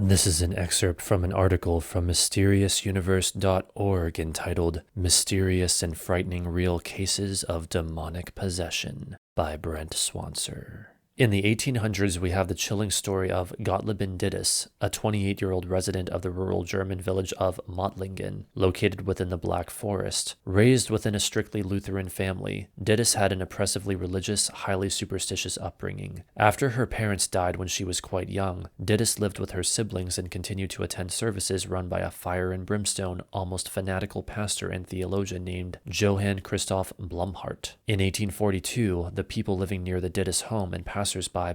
This is an excerpt from an article from mysteriousuniverse.org entitled Mysterious and Frightening Real Cases of Demonic Possession by Brent Swanser. In the 1800s, we have the chilling story of Gottliebin Dittus, a 28-year-old resident of the rural German village of Mottlingen, located within the Black Forest. Raised within a strictly Lutheran family, Dittus had an oppressively religious, highly superstitious upbringing. After her parents died when she was quite young, Dittus lived with her siblings and continued to attend services run by a fire and brimstone, almost fanatical pastor and theologian named Johann Christoph Blumhardt. In 1842, the people living near the Dittus home and passersby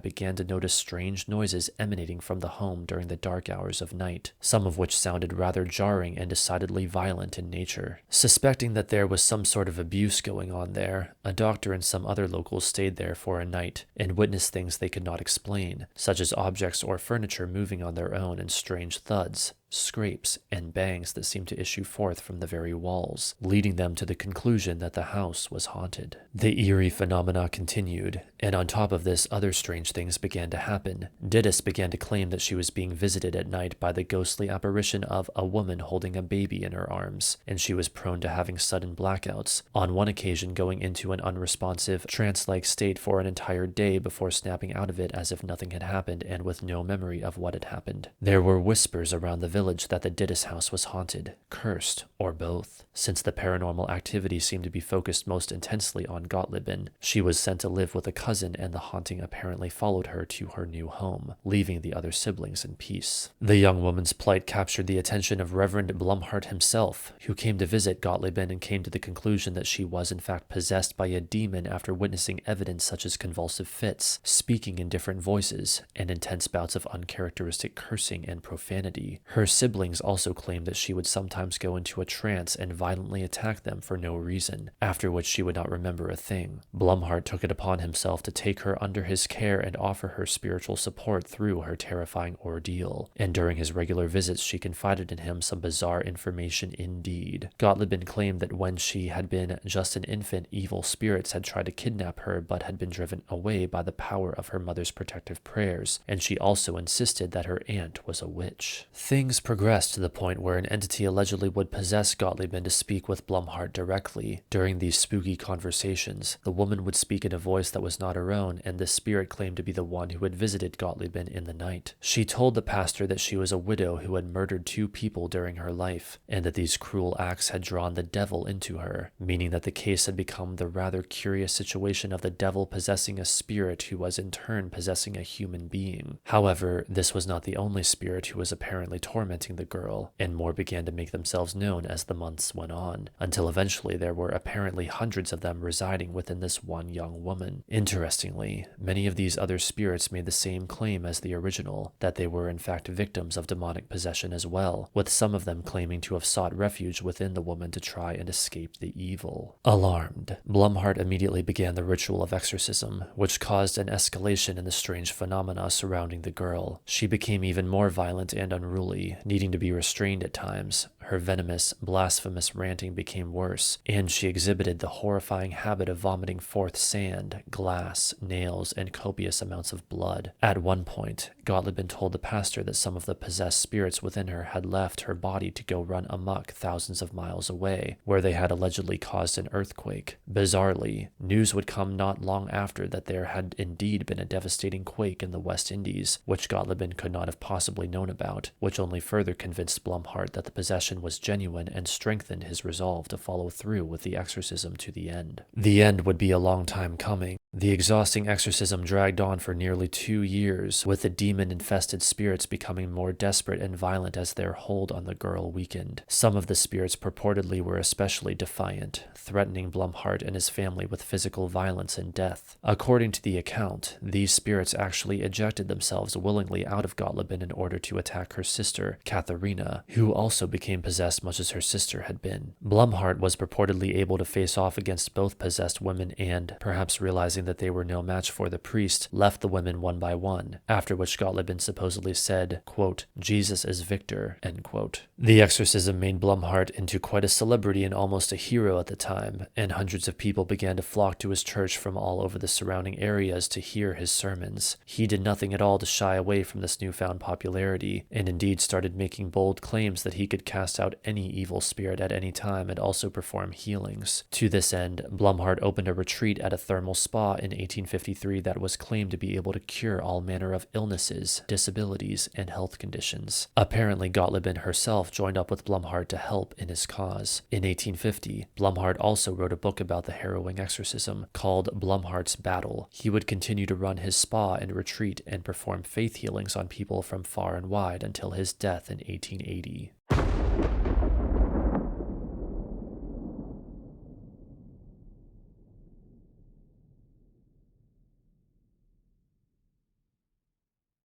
began to notice strange noises emanating from the home during the dark hours of night, some of which sounded rather jarring and decidedly violent in nature. Suspecting that there was some sort of abuse going on there, a doctor and some other locals stayed there for a night and witnessed things they could not explain, such as objects or furniture moving on their own and strange thuds, scrapes, and bangs that seemed to issue forth from the very walls, leading them to the conclusion that the house was haunted. The eerie phenomena continued, and on top of this, other strange things began to happen. Dittus began to claim that she was being visited at night by the ghostly apparition of a woman holding a baby in her arms, and she was prone to having sudden blackouts, on one occasion going into an unresponsive, trance-like state for an entire day before snapping out of it as if nothing had happened and with no memory of what had happened. There were whispers around the village that the Dittus house was haunted, cursed, or both. Since the paranormal activity seemed to be focused most intensely on Gottliebin, she was sent to live with a cousin, and the haunting apparently followed her to her new home, leaving the other siblings in peace. The young woman's plight captured the attention of Reverend Blumhardt himself, who came to visit Gottliebin and came to the conclusion that she was in fact possessed by a demon after witnessing evidence such as convulsive fits, speaking in different voices, and intense bouts of uncharacteristic cursing and profanity. Her siblings also claimed that she would sometimes go into a trance and violently attack them for no reason, after which she would not remember a thing. Blumhardt took it upon himself to take her under his care and offer her spiritual support through her terrifying ordeal, and during his regular visits she confided in him some bizarre information indeed. Gottliebin claimed that when she had been just an infant, evil spirits had tried to kidnap her but had been driven away by the power of her mother's protective prayers, and she also insisted that her aunt was a witch. Things progressed to the point where an entity allegedly would possess Gottliebin to speak with Blumhardt directly. During these spooky conversations, the woman would speak in a voice that was not her own, and the spirit claimed to be the one who had visited Gottliebin in the night. She told the pastor that she was a widow who had murdered 2 people during her life, and that these cruel acts had drawn the devil into her, meaning that the case had become the rather curious situation of the devil possessing a spirit who was in turn possessing a human being. However, this was not the only spirit who was apparently tormenting the girl, and more began to make themselves known as the months went on, until eventually there were apparently hundreds of them residing within this one young woman. Interestingly, many of these other spirits made the same claim as the original, that they were in fact victims of demonic possession as well, with some of them claiming to have sought refuge within the woman to try and escape the evil. Alarmed, Blumhardt immediately began the ritual of exorcism, which caused an escalation in the strange phenomena surrounding the girl. She became even more violent and unruly, needing to be restrained at times. Her venomous, blasphemous ranting became worse, and she exhibited the horrifying habit of vomiting forth sand, glass, nails, and copious amounts of blood. At one point, Gottliebin told the pastor that some of the possessed spirits within her had left her body to go run amok thousands of miles away, where they had allegedly caused an earthquake. Bizarrely, news would come not long after that there had indeed been a devastating quake in the West Indies, which Gottliebin could not have possibly known about, which only further convinced Blumhardt that the possession was genuine and strengthened his resolve to follow through with the exorcism to the end. The end would be a long time coming. The exhausting exorcism dragged on for nearly 2 years, with the demon-infested spirits becoming more desperate and violent as their hold on the girl weakened. Some of the spirits purportedly were especially defiant, threatening Blumhardt and his family with physical violence and death. According to the account, these spirits actually ejected themselves willingly out of Gottliebin in order to attack her sister, Katharina, who also became possessed much as her sister had been. Blumhardt was purportedly able to face off against both possessed women and, perhaps realizing that they were no match for the the priest left the women one by one, after which Gottliebin supposedly said, quote, "Jesus is victor," end quote. The exorcism made Blumhardt into quite a celebrity and almost a hero at the time, and hundreds of people began to flock to his church from all over the surrounding areas to hear his sermons. He did nothing at all to shy away from this newfound popularity, and indeed started making bold claims that he could cast out any evil spirit at any time and also perform healings. To this end, Blumhardt opened a retreat at a thermal spa in 1853 that was claimed to be able to cure all manner of illnesses, disabilities, and health conditions. Apparently, Gottliebin herself joined up with Blumhardt to help in his cause. In 1850, Blumhardt also wrote a book about the harrowing exorcism called Blumhardt's Battle. He would continue to run his spa and retreat and perform faith healings on people from far and wide until his death in 1880.